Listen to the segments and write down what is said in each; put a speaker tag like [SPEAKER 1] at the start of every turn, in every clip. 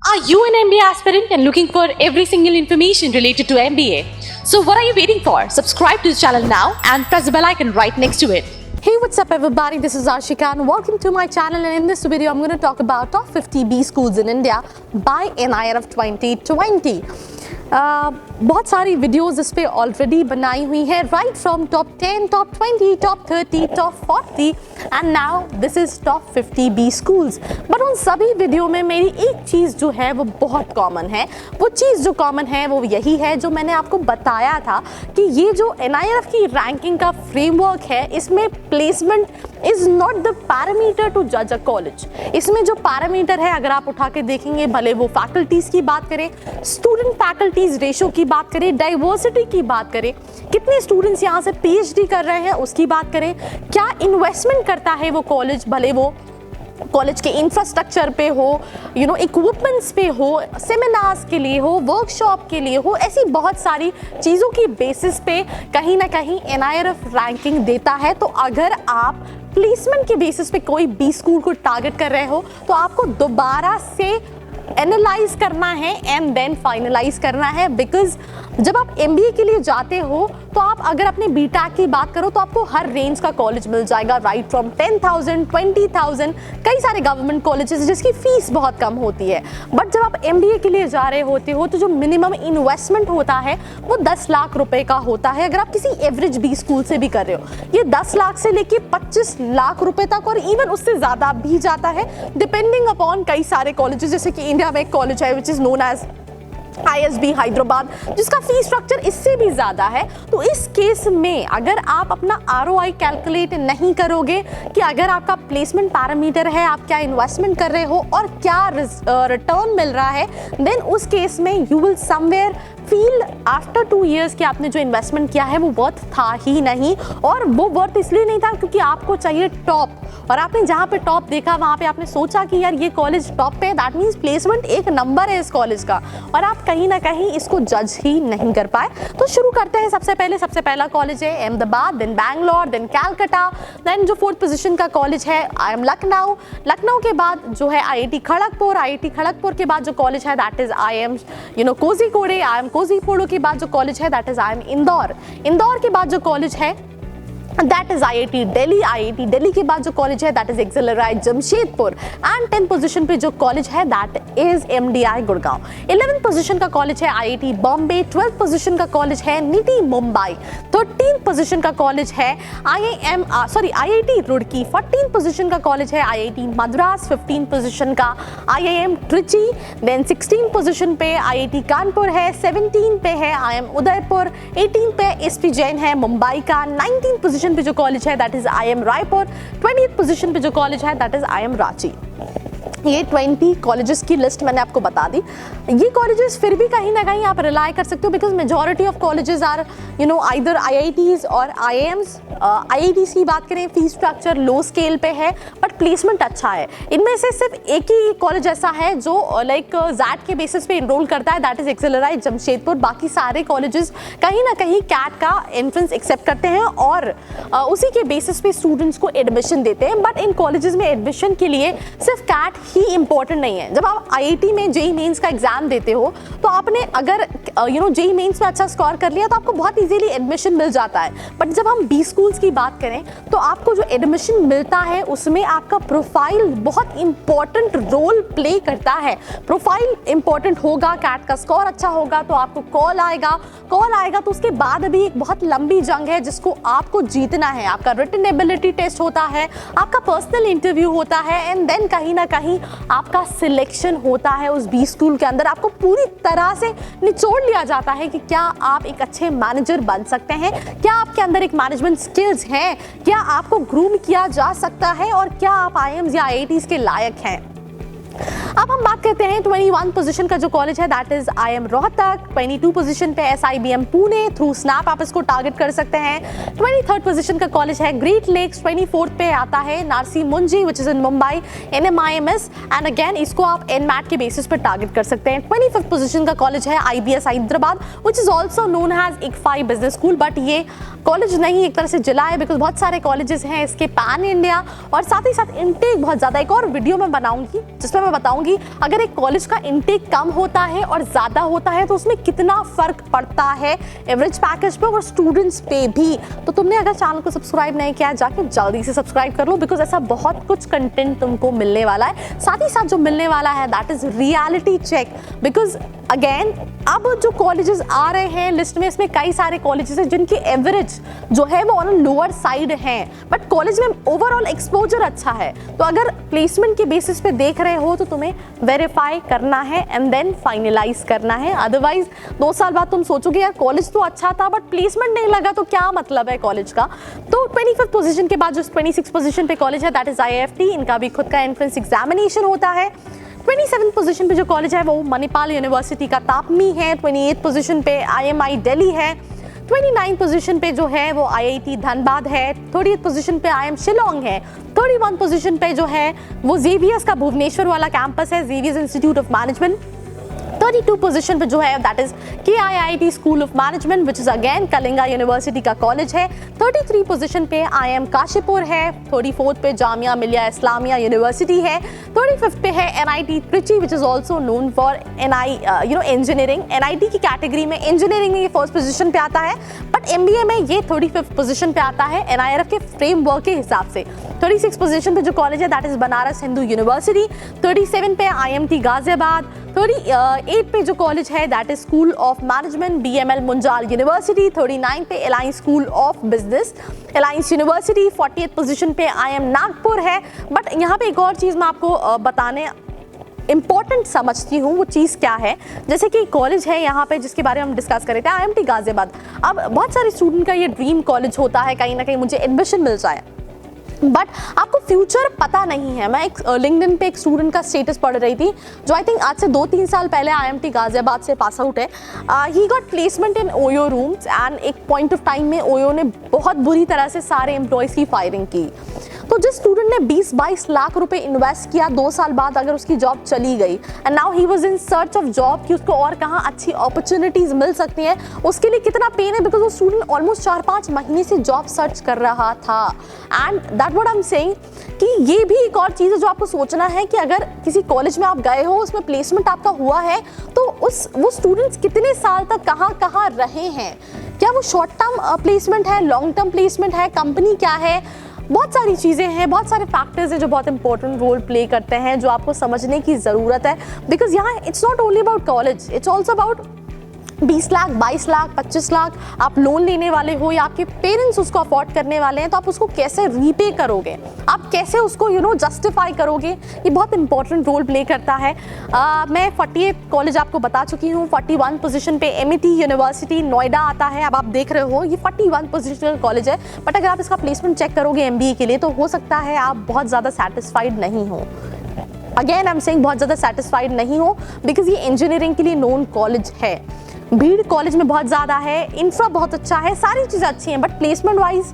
[SPEAKER 1] Are you an MBA aspirant and looking for every single information related to MBA? So what are you waiting for? Subscribe to the channel now and press the bell icon right next to it.
[SPEAKER 2] Hey, what's up everybody? This is Ashika and welcome to my channel, and in this video I'm going to talk about top 50 B schools in India by NIRF 2020. बहुत सारी videos इस पे already बनाई हुई है, right from top 10, top 20, top 30, top 40 and now this is top 50 B schools. But उन सभी video में मेरी एक चीज़ जो है वो बहुत कॉमन है। वो चीज़ जो कॉमन है वो यही है जो मैंने आपको बताया था कि ये जो NIRF की रैंकिंग का फ्रेमवर्क है, इसमें placement is not the parameter to जज अ कॉलेज। इसमें जो पैरामीटर है, अगर आप उठा के देखेंगे, भले वो फैकल्टीज की बात करें, स्टूडेंट फैकल्टीज रेशो की बात करें, डाइवर्सिटी की बात करें, कितने स्टूडेंट्स यहाँ से PhD कर रहे हैं उसकी बात करें, क्या इन्वेस्टमेंट करता है वो कॉलेज, भले वो कॉलेज के इंफ्रास्ट्रक्चर पे हो, इक्विपमेंट्स पे हो, सेमिनार्स के लिए हो, वर्कशॉप के लिए हो, ऐसी बहुत सारी चीज़ों की बेसिस पे कहीं ना कहीं NIRF रैंकिंग देता है। तो अगर आप प्लेसमेंट के बेसिस पे कोई बी स्कूल को टारगेट कर रहे हो तो आपको दोबारा से एनालाइज करना है एंड देन फाइनलाइज करना है, बिकॉज जब आप MBA के लिए जाते हो तो आप अगर अपने BTech की बात करो तो आपको हर रेंज का कॉलेज मिल जाएगा, राइट फ्रॉम 10,000, 20,000, कई सारे गवर्नमेंट कॉलेजेस जिसकी फीस बहुत कम होती है। बट जब आप MBA के लिए जा रहे होते हो तो जो मिनिमम इन्वेस्टमेंट होता है वो 10 लाख रुपए का होता है। अगर आप किसी एवरेज बी स्कूल से भी कर रहे हो, ये 10 लाख से लेके 25 लाख रुपए तक और इवन उससे ज़्यादा भी जाता है, डिपेंडिंग अपॉन कई सारे कॉलेजेस। जैसे कि इंडिया में एक कॉलेज है which is known as ISB Hyderabad, जिसका फी स्ट्रक्चर इससे भी ज़्यादा है। तो इस केस में अगर आप अपना ROI कैलकुलेट नहीं करोगे कि अगर आपका प्लेसमेंट पैरामीटर है, आप क्या इन्वेस्टमेंट कर रहे हो और क्या रिटर्न मिल रहा है, देन उस केस में you will somewhere feel after 2 years कि आपने जो इन्वेस्टमेंट किया है वो वर्थ था ही नहीं। और वो वर्थ इसलिए नहीं था क्योंकि आपको चाहिए टॉप, और आपने जहाँ पे टॉप देखा वहाँ पे आपने सोचा कि यार ये कॉलेज टॉप पे, दैट मीन्स प्लेसमेंट एक नंबर है इस कॉलेज का, और आप कहीं ना कहीं इसको जज ही नहीं कर पाए। तो शुरू करते हैं। सबसे पहला कॉलेज है Ahmedabad, then Bangalore, then Calcutta, then जो 4th पोजीशन का कॉलेज है IIM लखनऊ। लखनऊ के बाद जो है IIT खड़गपुर, IIT खड़गपुर के बाद जो कॉलेज है that is IIM Kozhikode, IIM Kozhikode के बाद जो कॉलेज है that is IIM Indore. Indore के बाद जो कॉलेज है that is IIT Delhi. IIT Delhi के बाद जो कॉलेज है that is XLRI Jamshedpur, and 10th position पे जो कॉलेज है that is MDI Gurgaon. 11th position का कॉलेज है IIT बॉम्बे। 12th पोजीशन का कॉलेज है NITI मुंबई। 13th पोजीशन का कॉलेज है IIT रुड़की। 14th पोजीशन का कॉलेज है IIT मद्रास। 15th पोजीशन का IIM Trichy. Then 16th position पे IIT कानपुर है। 17 पे है IIM उदयपुर। 18 पे SP जैन है मुंबई का। 19th पोजीशन पे जो कॉलेज है that is IIM Raipur. 20th position पे जो कॉलेज है दैट इज IIM रांची। ये 20 कॉलेजेस की लिस्ट मैंने आपको बता दी। ये कॉलेजेस फिर भी कहीं ना कहीं आप रिलाई कर सकते हो, because majority of colleges are either IITs और IIMs। IITs की बात करें, फीस स्ट्रक्चर लो स्केल पे है बट प्लेसमेंट अच्छा है। इनमें से सिर्फ एक ही कॉलेज ऐसा है जो लाइक ZAT के बेसिस पे इनरोल करता है, दैट इज एक्सेलराइट जमशेदपुर। बाकी सारे कॉलेजेस कहीं ना कहीं CAT का एंट्रेंस एक्सेप्ट करते हैं और उसी के बेसिस पे स्टूडेंट्स को एडमिशन देते हैं। बट इन कॉलेजेस में एडमिशन के लिए सिर्फ CAT ही इंपॉर्टेंट नहीं है। जब आप IIT में JEE मेंस का एग्जाम देते हो तो आपने अगर JEE मेंस में अच्छा स्कोर कर लिया तो आपको बहुत इजीली एडमिशन मिल जाता है। बट जब हम बी स्कूल्स की बात करें तो आपको जो एडमिशन मिलता है उसमें आपका प्रोफाइल बहुत इंपॉर्टेंट रोल प्ले करता है। प्रोफाइल इंपॉर्टेंट होगा, CAT का स्कोर अच्छा होगा तो आपको कॉल आएगा तो उसके बाद भी एक बहुत लंबी जंग है जिसको आपको जीतना है। आपका रिटन एबिलिटी टेस्ट होता है, आपका पर्सनल इंटरव्यू होता है, एंड देन कहीं ना कहीं आपका सिलेक्शन होता है उस बी स्कूल के अंदर। आपको पूरी तरह से निचोड़ लिया जाता है कि क्या आप एक अच्छे मैनेजर बन सकते हैं, क्या आपके अंदर एक मैनेजमेंट स्किल्स हैं, क्या आपको ग्रूम किया जा सकता है और क्या आप IIMs या IITs के लायक हैं। अब हम बात करते हैं 21 पोजीशन का जो कॉलेज है that is IIM Rohtak. 22 position पे SIBM पुणे, थ्रू स्नैप आप इसको टारगेट कर सकते हैं। 23rd पोजीशन का कॉलेज है ग्रेट लेक्स। 24th पे आता है नारसी मुंजी which is in Mumbai, NMIMS, and again इसको आप NMAT के बेसिस पे टारगेट कर सकते हैं। 25th पोजीशन का कॉलेज है IBS Hyderabad which is also known has ICFI business school, but ये कॉलेज नहीं एक तरह से जिला है बिकॉज बहुत सारे कॉलेजेस हैं इसके पैन इंडिया, और साथ ही साथ इनटेक बहुत ज़्यादा। एक और वीडियो मैं बनाऊंगी जिसमें मैं बताऊंगी होगी अगर एक कॉलेज का इनटेक कम होता है और ज़्यादा होता है तो उसमें कितना फ़र्क पड़ता है एवरेज पैकेज पे और स्टूडेंट्स पे भी। तो तुमने अगर चैनल को सब्सक्राइब नहीं किया जाके जल्दी से सब्सक्राइब कर लो, बिकॉज ऐसा बहुत कुछ कंटेंट तुमको मिलने वाला है। साथ ही साथ जो मिलने वाला है that is reality check, because again अब जो कॉलेजेस आ रहे हैं लिस्ट में, इसमें कई सारे कॉलेजेस हैं जिनकी एवरेज जो है वो ऑन लोअर साइड हैं, बट कॉलेज में ओवरऑल एक्सपोजर अच्छा है। तो अगर प्लेसमेंट के बेसिस पे देख रहे हो तो तुम्हें वेरीफाई करना है एंड देन फाइनलाइज करना है। अदरवाइज 2 साल बाद तुम सोचोगे यार कॉलेज तो अच्छा था बट प्लेसमेंट नहीं लगा तो क्या मतलब है कॉलेज का। तो 25th पोजीशन के बाद जो 26th पोजीशन पे कॉलेज है दैट इज IIFT, इनका भी खुद का एंट्रेंस एग्जामिनेशन होता है। 27th पोजीशन पे जो कॉलेज है वो मणिपाल यूनिवर्सिटी का तापमी है। 28th पोजीशन पे IMI दिल्ली है। 29th पोजीशन पे जो है वो IIT धनबाद है। 30th पोजीशन पे IIM शिलोंग है। 31st पोजीशन पे जो है वो जेवियर्स का भुवनेश्वर वाला कैंपस है, Xavier's institute of management. 32 position पे जो है that is KIIT school of management which is again Kalinga university का कॉलेज है। 33 पोजीशन पे IIM काशीपुर है। 34th पे जामिया मिलिया इस्लामिया यूनिवर्सिटी है। 35th पे है NIT Trichy which is also known for engineering. NIT की कैटेगरी में इंजीनियरिंग में ये फर्स्ट पोजीशन पे आता है, बट MBA में ये 35th पोजीशन पे आता है NIRF के फ्रेमवर्क के हिसाब से। 36 पोजीशन पे जो कॉलेज है that is Banaras Hindu university. 37 पे IMT गाजियाबाद। 38 पे जो कॉलेज है that is school of management BML Munjal university. 39 पे alliance school of business alliance university. 40th position पे IIM नागपुर है। बट यहाँ पे एक और चीज़ मैं आपको बताने इंपॉर्टेंट समझती हूँ, वो चीज़ क्या है, जैसे कि कॉलेज है यहाँ पे जिसके बारे में हम डिस्कस कर रहे थे IMT गाजियाबाद। अब बहुत सारे स्टूडेंट का ये ड्रीम कॉलेज होता है कहीं ना कहीं मुझे एडमिशन मिल जाए, बट आपको फ्यूचर पता नहीं है। मैं एक लिंक्डइन पे एक स्टूडेंट का स्टेटस पढ़ रही थी जो आई थिंक आज से 2-3 साल पहले IMT गाजियाबाद से पास आउट है। He got placement in OYO rooms and एक पॉइंट ऑफ टाइम में ओयो ने बहुत बुरी तरह से सारे एम्प्लॉयज़ की फायरिंग की। तो जिस स्टूडेंट ने 20-22 लाख रुपए इन्वेस्ट किया, 2 साल बाद अगर उसकी जॉब चली गई and now he was in search of job कि उसको और कहाँ अच्छी अपॉर्चुनिटीज मिल सकती हैं, उसके लिए कितना पेन है, बिकॉज वो स्टूडेंट ऑलमोस्ट 4-5 महीने से जॉब सर्च कर रहा था। And that what I am saying कि ये भी एक और चीज़ है जो आपको सोचना है कि अगर किसी कॉलेज में आप गए हो, उसमें प्लेसमेंट आपका हुआ है, तो वो स्टूडेंट्स कितने साल तक कहाँ रहे हैं, क्या वो शॉर्ट टर्म प्लेसमेंट है, लॉन्ग टर्म प्लेसमेंट है, कंपनी क्या है। बहुत सारी चीज़ें हैं, बहुत सारे फैक्टर्स हैं जो बहुत इंपॉर्टेंट रोल प्ले करते हैं, जो आपको समझने की ज़रूरत है। बिकॉज यहाँ it's not only about college, it's also about 20 lakh, 22 lakh, 25 lakh आप लोन लेने वाले हो या आपके पेरेंट्स उसको अफोर्ड करने वाले हैं, तो आप उसको कैसे रीपे करोगे, आप कैसे उसको जस्टिफाई करोगे, ये बहुत इंपॉर्टेंट रोल प्ले करता है। मैं 48 कॉलेज आपको बता चुकी हूँ। 41 पोजीशन पे MIT यूनिवर्सिटी नोएडा आता है। अब आप देख रहे हो ये 41 पोजीशनल कॉलेज है, बट अगर आप इसका प्लेसमेंट चेक करोगे MBA के लिए तो हो सकता है आप बहुत ज़्यादा सेटिस्फाइड नहीं हो। अगेन आई एम सेइंग बहुत ज़्यादा सेटिस्फाइड नहीं हो, बिकॉज ये इंजीनियरिंग के लिए नोन कॉलेज है। भीड़ कॉलेज में बहुत ज़्यादा है, इंफ्रा बहुत अच्छा है, सारी चीज़ें अच्छी हैं, बट प्लेसमेंट वाइज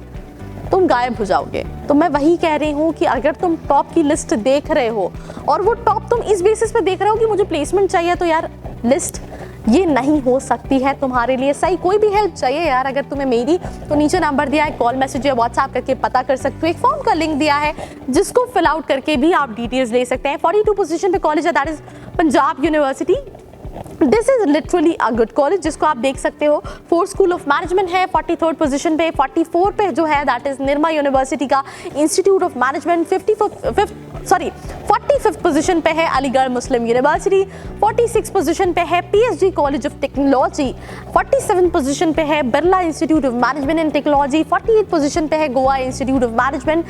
[SPEAKER 2] तुम गायब हो जाओगे। तो मैं वही कह रही हूँ कि अगर तुम टॉप की लिस्ट देख रहे हो और वो टॉप तुम इस बेसिस पे देख रहे हो कि मुझे प्लेसमेंट चाहिए, तो यार लिस्ट ये नहीं हो सकती है तुम्हारे लिए सही। कोई भी हेल्प चाहिए यार अगर तुम्हें मेरी, तो नीचे नंबर दिया है, कॉल मैसेज या व्हाट्सएप करके पता कर सकते हो। एक फॉर्म का लिंक दिया है जिसको फिल आउट करके भी आप डिटेल्स ले सकते हैं। 42 पोजीशन पे कॉलेज है that is Punjab university. This is literally a good college जिसको आप देख सकते हो। 4 स्कूल ऑफ मैनेजमेंट है 43rd पोजीशन पे। 44 पे जो है दैट इज निर्मा यूनिवर्सिटी का institute of management. 45th position पे है अलीगढ़ मुस्लिम यूनिवर्सिटी। 46 पोजीशन पे है PSG college of technology. 47 position पे है Birla institute of management and technology. 48 position पे है Goa institute of management.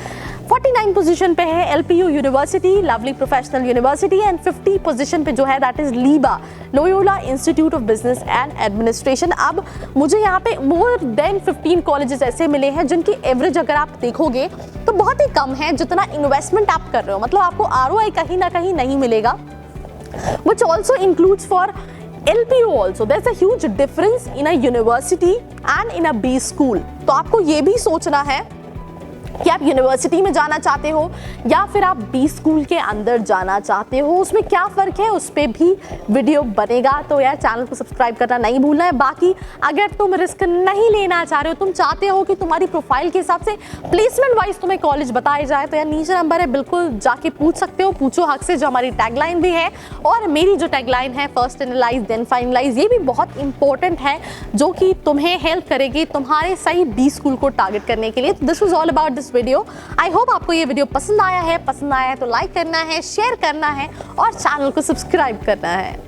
[SPEAKER 2] 49 position पे है LPU university lovely professional university and 50 position पे जो है दैट इज लीबा Loyola institute of business and administration. अब मुझे यहाँ पे मोर देन 15 कॉलेजेस ऐसे मिले हैं जिनकी एवरेज अगर आप देखोगे तो बहुत ही कम है जितना इन्वेस्टमेंट आप कर रहे हो, मतलब आपको ROI कहीं ना कहीं नहीं मिलेगा। which also includes for LPU also. There's a huge difference in a university and in a B school. तो आपको ये भी सोचना है कि आप यूनिवर्सिटी में जाना चाहते हो या फिर आप बी स्कूल के अंदर जाना चाहते हो, उसमें क्या फ़र्क है, उस पर भी वीडियो बनेगा। तो यार चैनल को सब्सक्राइब करना नहीं भूलना है। बाकी अगर तुम रिस्क नहीं लेना चाह रहे हो, तुम चाहते हो कि तुम्हारी प्रोफाइल के हिसाब से प्लेसमेंट वाइज तुम्हें कॉलेज बताया जाए, तो यार नीचे नंबर है, बिल्कुल जाके पूछ सकते हो, पूछो हक से, जो हमारी टैगलाइन भी है। और मेरी जो टैगलाइन है फर्स्ट एनालाइज देन फाइनलाइज, ये भी बहुत इंपॉर्टेंट है, जो कि तुम्हें हेल्प करेगी तुम्हारे सही बी स्कूल को टारगेट करने के लिए। This was all about this video. I hope आपको ये वीडियो पसंद आया है तो लाइक करना है, शेयर करना है और चैनल को सब्सक्राइब करना है।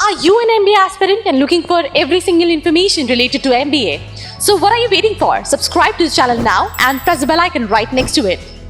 [SPEAKER 1] Are you an MBA aspirant and looking for every single information related to MBA? So what are you waiting for? Subscribe to the channel now and press the bell icon right next to it.